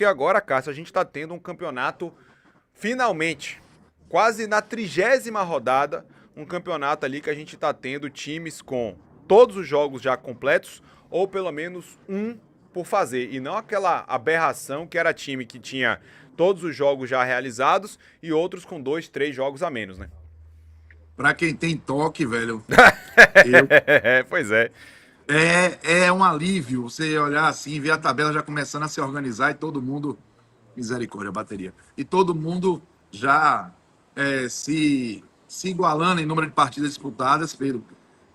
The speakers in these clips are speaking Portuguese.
agora, Cássio, a gente está tendo um campeonato, finalmente, quase na 30ª rodada, um campeonato ali que a gente está tendo times com todos os jogos já completos, ou pelo menos um por fazer, e não aquela aberração que era time que tinha todos os jogos já realizados e outros com 2, 3 jogos a menos, né? Pra quem tem toque, velho, eu, Pois é. é um alívio você olhar assim, ver a tabela já começando a se organizar e todo mundo. Misericórdia, bateria. E todo mundo já se igualando em número de partidas disputadas, Pedro.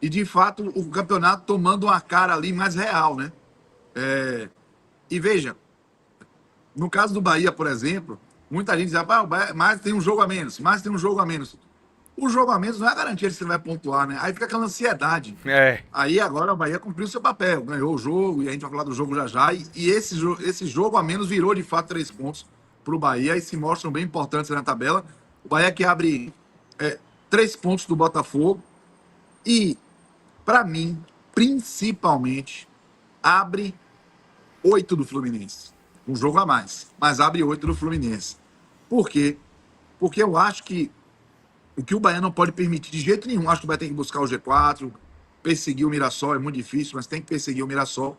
E de fato o campeonato tomando uma cara ali mais real, né? E veja, no caso do Bahia, por exemplo, muita gente diz, ah, o Bahia, mas tem um jogo a menos, mas tem um jogo a menos. O jogo a menos não é garantia de que você vai pontuar, né? Aí fica aquela ansiedade. É. Aí agora o Bahia cumpriu seu papel, ganhou o jogo, e a gente vai falar do jogo já já. E esse jogo a menos virou de fato 3 pontos para o Bahia e se mostram bem importantes na tabela. O Bahia que abre 3 pontos do Botafogo e, para mim, principalmente, abre 8 do Fluminense. Um jogo a mais, mas abre 8 do Fluminense. Por quê? Porque eu acho que o que o Bahia não pode permitir de jeito nenhum. Acho que o Bahia tem que buscar o G4, perseguir o Mirassol, é muito difícil, mas tem que perseguir o Mirassol.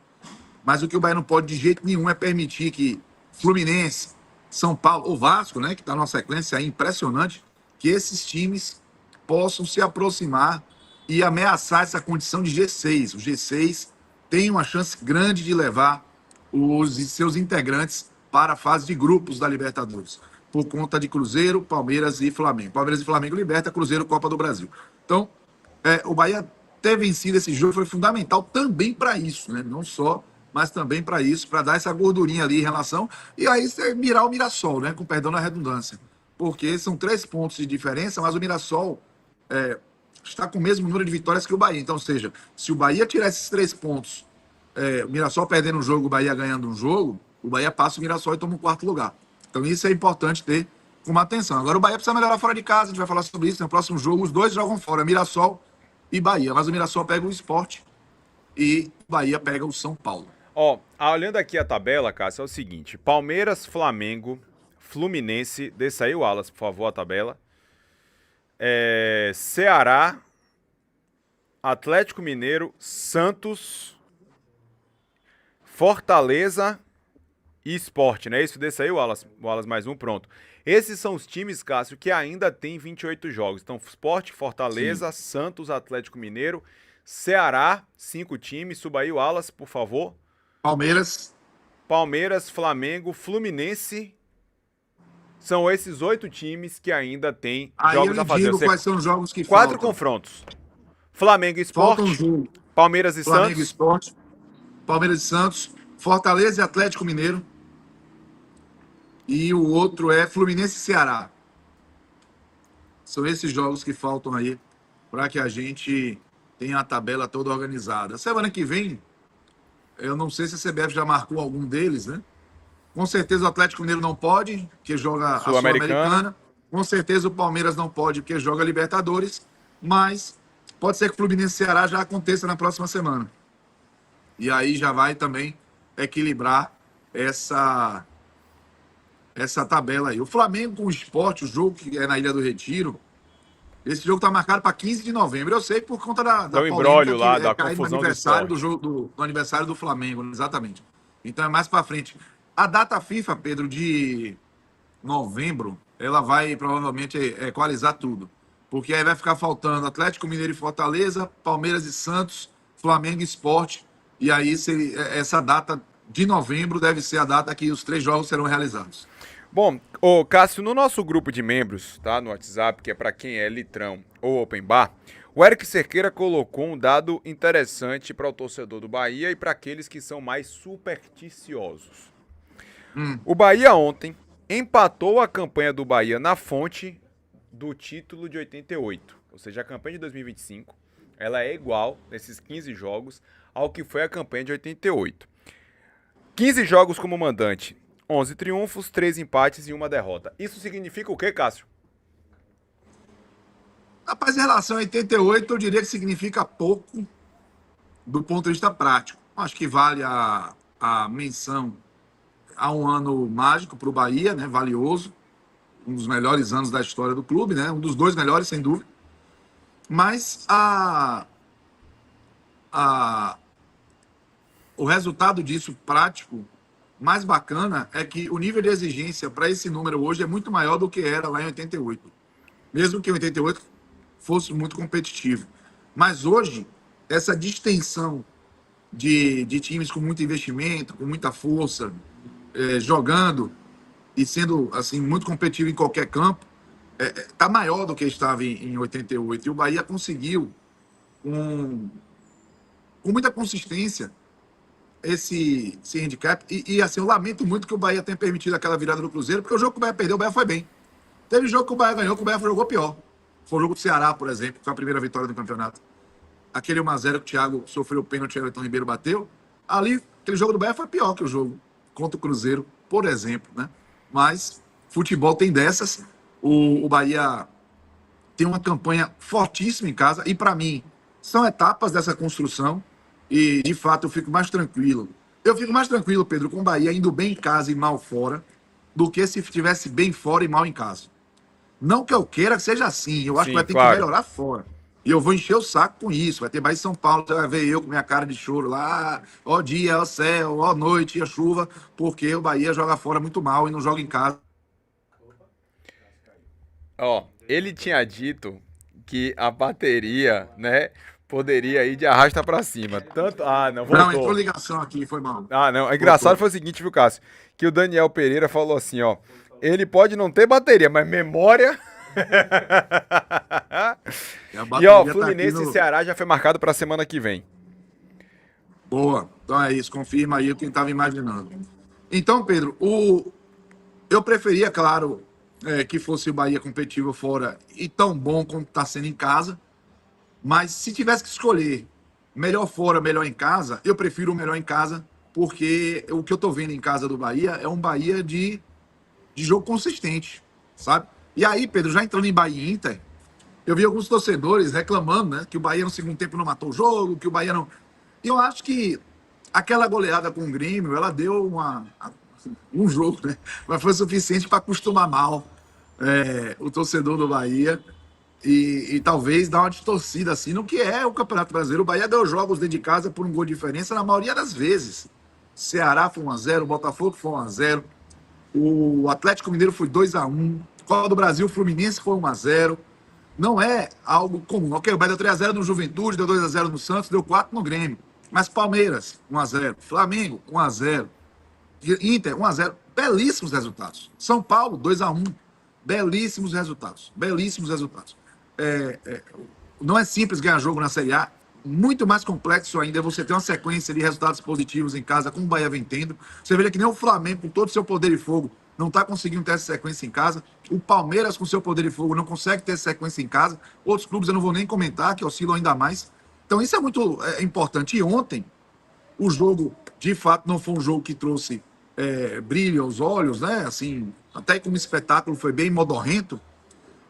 Mas o que o Bahia não pode de jeito nenhum é permitir que Fluminense, São Paulo, o Vasco, né, que está numa sequência aí impressionante, que esses times possam se aproximar e ameaçar essa condição de G6. O G6 tem uma chance grande de levar os seus integrantes para a fase de grupos da Libertadores, por conta de Cruzeiro, Palmeiras e Flamengo. Palmeiras e Flamengo liberta, Cruzeiro, Copa do Brasil. Então, o Bahia ter vencido esse jogo foi fundamental também para isso, né? Não só, mas também para isso, para dar essa gordurinha ali em relação. E aí você mirar o Mirassol, né? Com perdão na redundância. Porque são 3 pontos de diferença, mas o Mirassol está com o mesmo número de vitórias que o Bahia. Então, ou seja, se o Bahia tirar esses 3 pontos, o Mirassol perdendo um jogo, o Bahia ganhando um jogo, o Bahia passa o Mirassol e toma o quarto lugar. Então isso é importante ter uma atenção. Agora o Bahia precisa melhorar fora de casa, a gente vai falar sobre isso no próximo jogo. Os dois jogam fora, Mirassol e Bahia. Mas o Mirassol pega o Sport e o Bahia pega o São Paulo. Ó, olhando aqui a tabela, Cássio, é o seguinte: Palmeiras, Flamengo, Fluminense, desça aí o Alas, por favor, a tabela. Ceará, Atlético Mineiro, Santos, Fortaleza e Sport, né? Isso, desça aí o Alas mais um, pronto. Esses são os times, Cássio, que ainda tem 28 jogos. Então, Sport, Fortaleza, Sim. Santos, Atlético Mineiro, Ceará, 5 times. Suba aí o Alas, por favor. Palmeiras. Palmeiras, Flamengo, Fluminense. São esses 8 times que ainda têm Aí eu jogos lhe a fazer. Ou digo seja, quais são os jogos que 4 faltam. confrontos. Flamengo e Falta um Sport, jogo. Palmeiras e Flamengo e Santos. Sport, Palmeiras e Santos, Fortaleza e Atlético Mineiro. E o outro é Fluminense e Ceará. São esses jogos que faltam aí para que a gente tenha a tabela toda organizada. Semana que vem, eu não sei se a CBF já marcou algum deles, né? Com certeza o Atlético Mineiro não pode, porque joga a Sul-Americana. Sul-Americana. Com certeza o Palmeiras não pode, porque joga a Libertadores. Mas pode ser que o Fluminense e Ceará já aconteça na próxima semana. E aí já vai também equilibrar essa tabela aí. O Flamengo com o Sport, o jogo que é na Ilha do Retiro, esse jogo está marcado para 15 de novembro. Eu sei por conta da Dá um polêmica embrólio que lá, da cai no confusão do aniversário do esporte. jogo do aniversário do Flamengo, exatamente. Então é mais para frente. A data FIFA, Pedro, de novembro, ela vai provavelmente equalizar tudo. Porque aí vai ficar faltando Atlético Mineiro e Fortaleza, Palmeiras e Santos, Flamengo e Sport. E aí essa data de novembro deve ser a data que os 3 jogos serão realizados. Bom, ô Cássio, no nosso grupo de membros, tá, no WhatsApp, que é para quem é litrão ou open bar, o Eric Cerqueira colocou um dado interessante para o torcedor do Bahia e para aqueles que são mais supersticiosos. O Bahia ontem empatou a campanha do Bahia na fonte do título de 88. Ou seja, a campanha de 2025, ela é igual, nesses 15 jogos, ao que foi a campanha de 88. 15 jogos como mandante, 11 triunfos, 3 empates e 1 derrota. Isso significa o quê, Cássio? Rapaz, em relação a 88, eu diria que significa pouco do ponto de vista prático. Acho que vale a menção há um ano mágico para o Bahia, né? Valioso, um dos melhores anos da história do clube, né? Um dos dois melhores, sem dúvida. Mas a, o resultado disso prático, mais bacana, é que o nível de exigência para esse número hoje é muito maior do que era lá em 88. Mesmo que em 88 fosse muito competitivo. Mas hoje, essa distensão de times com muito investimento, com muita força, jogando e sendo assim muito competitivo em qualquer campo, está maior do que estava em 88. E o Bahia conseguiu, com muita consistência, esse handicap. Assim, eu lamento muito que o Bahia tenha permitido aquela virada do Cruzeiro, porque o jogo que o Bahia perdeu, o Bahia foi bem. Teve jogo que o Bahia ganhou, que o Bahia jogou pior. Foi o jogo do Ceará, por exemplo, que foi a primeira vitória do campeonato. Aquele 1-0 que o Thiago sofreu o pênalti e o Everton Ribeiro bateu. Ali, aquele jogo do Bahia foi pior que o jogo contra o Cruzeiro, por exemplo, né? Mas futebol tem dessas. O Bahia tem uma campanha fortíssima em casa e, para mim, são etapas dessa construção e, de fato, eu fico mais tranquilo. Eu fico mais tranquilo, Pedro, com o Bahia indo bem em casa e mal fora, do que se estivesse bem fora e mal em casa. Não que eu queira que seja assim, eu acho que Sim, vai ter claro. que melhorar fora. E eu vou encher o saco com isso. Vai ter Bahia e São Paulo, você vai ver eu com minha cara de choro lá, ó dia, ó céu, ó noite, ó chuva, porque o Bahia joga fora muito mal e não joga em casa. Ó, ele tinha dito que a bateria, né, poderia ir de arrasta pra cima. Tanto. Ah, não, Não, entrou voltou. ligação aqui, foi mal. Ah, não. É engraçado Voltou. foi o seguinte, viu, Cássio? Que o Daniel Pereira falou assim, ó. Ele pode não ter bateria, mas memória. E a E ó, bateria tá aqui Fluminense e no. Ceará já foi marcado pra semana que vem. Boa. Então é isso, confirma aí o que estava imaginando. Então, Pedro, eu preferia, claro, que fosse o Bahia competitivo fora e tão bom como está sendo em casa. Mas se tivesse que escolher melhor fora, melhor em casa, eu prefiro o melhor em casa, porque o que eu tô vendo em casa do Bahia é um Bahia de jogo consistente, sabe? E aí, Pedro, já entrando em Bahia e Inter, eu vi alguns torcedores reclamando, né, que o Bahia no segundo tempo não matou o jogo, que o Bahia não. E eu acho que aquela goleada com o Grêmio, ela deu um jogo, né? Mas foi suficiente para acostumar mal o torcedor do Bahia e talvez dar uma distorcida assim no que é o Campeonato Brasileiro. O Bahia deu jogos dentro de casa por um gol de diferença na maioria das vezes. Ceará foi 1-0, o Botafogo foi 1-0, o Atlético Mineiro foi 2-1, Copa do Brasil, o Fluminense foi 1-0. Não é algo comum. Ok, o Bahia deu 3-0 no Juventude, deu 2-0 no Santos, deu 4 no Grêmio. Mas Palmeiras, 1-0. Flamengo, 1-0. Inter, 1-0. Belíssimos resultados. São Paulo, 2-1. Belíssimos resultados. Belíssimos resultados. Não é simples ganhar jogo na Série A. Muito mais complexo ainda é você ter uma sequência de resultados positivos em casa, como o Bahia vem tendo. Você veja que nem o Flamengo, com todo o seu poder de fogo, não está conseguindo ter essa sequência em casa. O Palmeiras, com seu poder de fogo, não consegue ter essa sequência em casa. Outros clubes eu não vou nem comentar, que oscilam ainda mais. Então isso é muito importante. E ontem, o jogo, de fato, não foi um jogo que trouxe brilho aos olhos, né? Assim, até como espetáculo foi bem modorrento,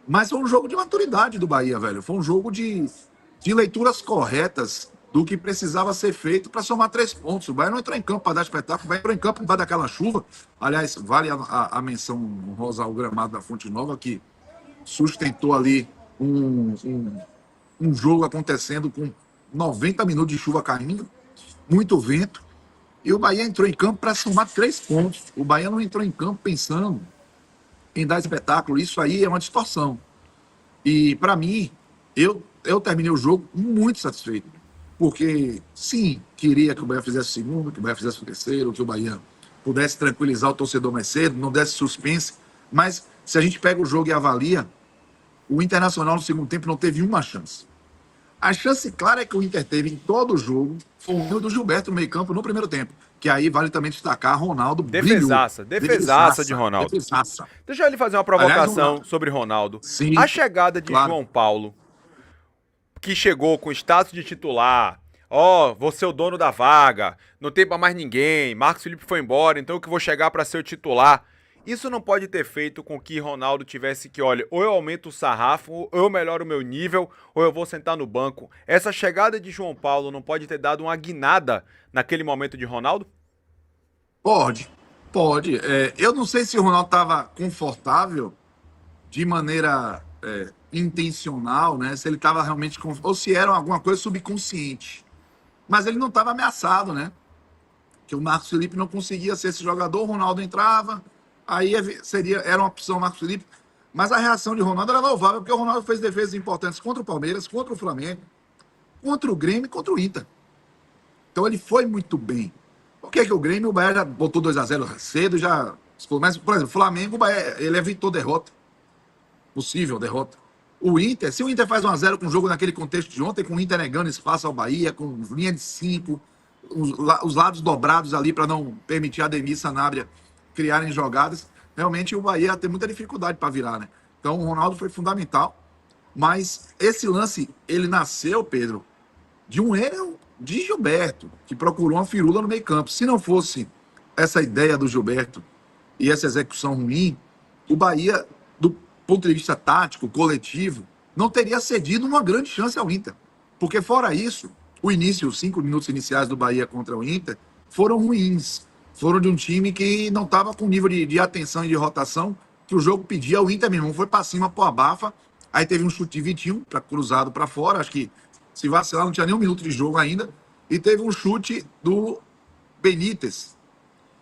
mas foi um jogo de maturidade do Bahia, velho. Foi um jogo de leituras corretas do que precisava ser feito para somar 3 pontos. O Bahia não entrou em campo para dar espetáculo, o Bahia entrou em campo para dar aquela chuva. Aliás, vale a menção honrosa ao gramado da Fonte Nova, que sustentou ali um jogo acontecendo com 90 minutos de chuva caindo, muito vento. E o Bahia entrou em campo para somar 3 pontos. O Bahia não entrou em campo pensando em dar espetáculo. Isso aí é uma distorção. E, para mim, eu terminei o jogo muito satisfeito. Porque, sim, queria que o Bahia fizesse o segundo, que o Bahia fizesse o terceiro, que o Bahia pudesse tranquilizar o torcedor mais cedo, não desse suspense. Mas, se a gente pega o jogo e avalia, o Internacional no segundo tempo não teve uma chance. A chance clara é que o Inter teve em todo o jogo foi o erro do Gilberto no meio-campo no primeiro tempo. Que aí vale também destacar, Ronaldo brilhou. Defesaça de Ronaldo. Defesaça. Deixa eu lhe fazer uma Aliás, provocação sobre Ronaldo. A sim, chegada de claro. João Paulo, que chegou com status de titular, ó, vou ser o dono da vaga, não tem pra mais ninguém, Marcos Felipe foi embora, então eu que vou chegar pra ser o titular. Isso não pode ter feito com que Ronaldo tivesse que, olha, ou eu aumento o sarrafo, ou eu melhoro o meu nível, ou eu vou sentar no banco. Essa chegada de João Paulo não pode ter dado uma guinada naquele momento de Ronaldo? Pode. Pode. Eu não sei se o Ronaldo estava confortável de maneira intencional, né? Se ele estava realmente ou se era alguma coisa subconsciente. Mas ele não estava ameaçado, né? Que o Marcos Felipe não conseguia ser esse jogador, o Ronaldo entrava, aí era uma opção o Marcos Felipe. Mas a reação de Ronaldo era louvável, porque o Ronaldo fez defesas importantes contra o Palmeiras, contra o Flamengo, contra o Grêmio e contra o Inter. Então ele foi muito bem. Por que o Grêmio, o Bahia já botou 2-0 cedo, já. Mas, por exemplo, o Flamengo, o Bahia, ele evitou derrota. Possível derrota. O Inter, se o Inter faz 1-0 com o jogo naquele contexto de ontem, com o Inter negando espaço ao Bahia, com linha de 5, os lados dobrados ali para não permitir a Ademir e Sanabria criarem jogadas, realmente o Bahia ia ter muita dificuldade para virar, né? Então o Ronaldo foi fundamental, mas esse lance, ele nasceu, Pedro, de um erro de Gilberto, que procurou uma firula no meio campo. Se não fosse essa ideia do Gilberto e essa execução ruim, o Bahia, do ponto de vista tático, coletivo, não teria cedido uma grande chance ao Inter. Porque fora isso, os 5 minutos iniciais do Bahia contra o Inter foram ruins. Foram de um time que não estava com nível de atenção e de rotação que o jogo pedia. O Inter, meu irmão, foi para cima, pô, abafa. Aí teve um chute de Vitinho, cruzado para fora. Acho que, se vacilar, não tinha nem um minuto de jogo ainda. E teve um chute do Benítez,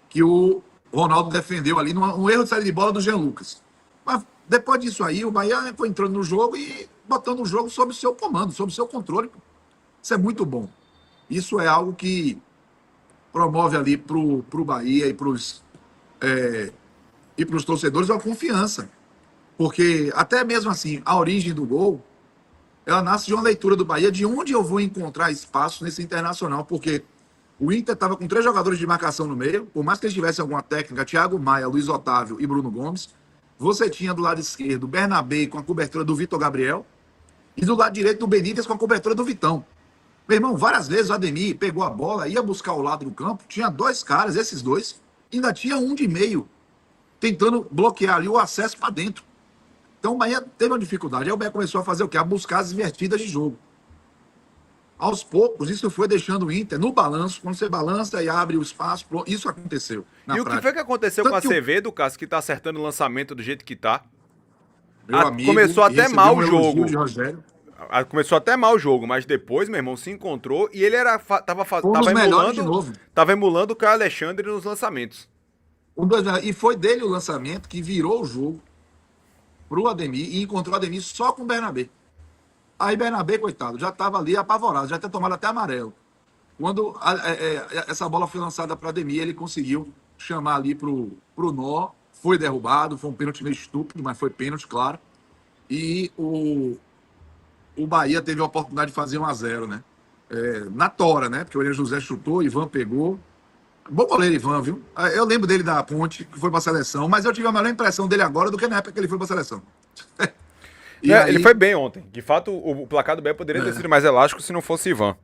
que o Ronaldo defendeu ali, um erro de saída de bola do Jean Lucas. Mas depois disso aí, o Bahia foi entrando no jogo e botando o jogo sob o seu comando, sob o seu controle. Isso é muito bom. Isso é algo que promove ali para o Bahia e para os torcedores uma confiança. Porque até mesmo assim, a origem do gol, ela nasce de uma leitura do Bahia de onde eu vou encontrar espaço nesse Internacional, porque o Inter estava com 3 jogadores de marcação no meio, por mais que eles tivessem alguma técnica, Thiago Maia, Luiz Otávio e Bruno Gomes. Você tinha do lado esquerdo o Bernabé com a cobertura do Vitor Gabriel e do lado direito do Benítez com a cobertura do Vitão. Meu irmão, várias vezes o Ademir pegou a bola, ia buscar o lado do campo, tinha 2 caras, esses 2, ainda tinha um de meio, tentando bloquear ali o acesso para dentro. Então o Bahia teve uma dificuldade. Aí o Bahia começou a fazer o quê? A buscar as invertidas de jogo. Aos poucos, isso foi deixando o Inter no balanço. Quando você balança e abre o espaço, isso aconteceu. E o que foi que aconteceu com a Acevedo, Cássio, que tá acertando o lançamento do jeito que tá? Meu amigo, começou até mal o jogo. Começou até mal o jogo, mas depois, meu irmão, se encontrou e ele tava emulando o Caio Alexandre nos lançamentos. E foi dele o lançamento que virou o jogo pro Ademir e encontrou o Ademir só com o Bernabé. Aí Bernabé, coitado, já estava ali apavorado, já tinha tomado até amarelo. Quando essa bola foi lançada para Ademir, ele conseguiu chamar ali pro nó, foi derrubado, foi um pênalti meio estúpido, mas foi pênalti, claro. E o Bahia teve a oportunidade de fazer 1-0, né? Na tora, né? Porque o William José chutou, Ivan pegou. Bom goleiro, Ivan, viu? Eu lembro dele da Ponte, que foi pra seleção, mas eu tive a melhor impressão dele agora do que na época que ele foi pra seleção. Ele foi bem ontem. De fato, o placar do Bahia poderia ter sido mais elástico se não fosse Ivan.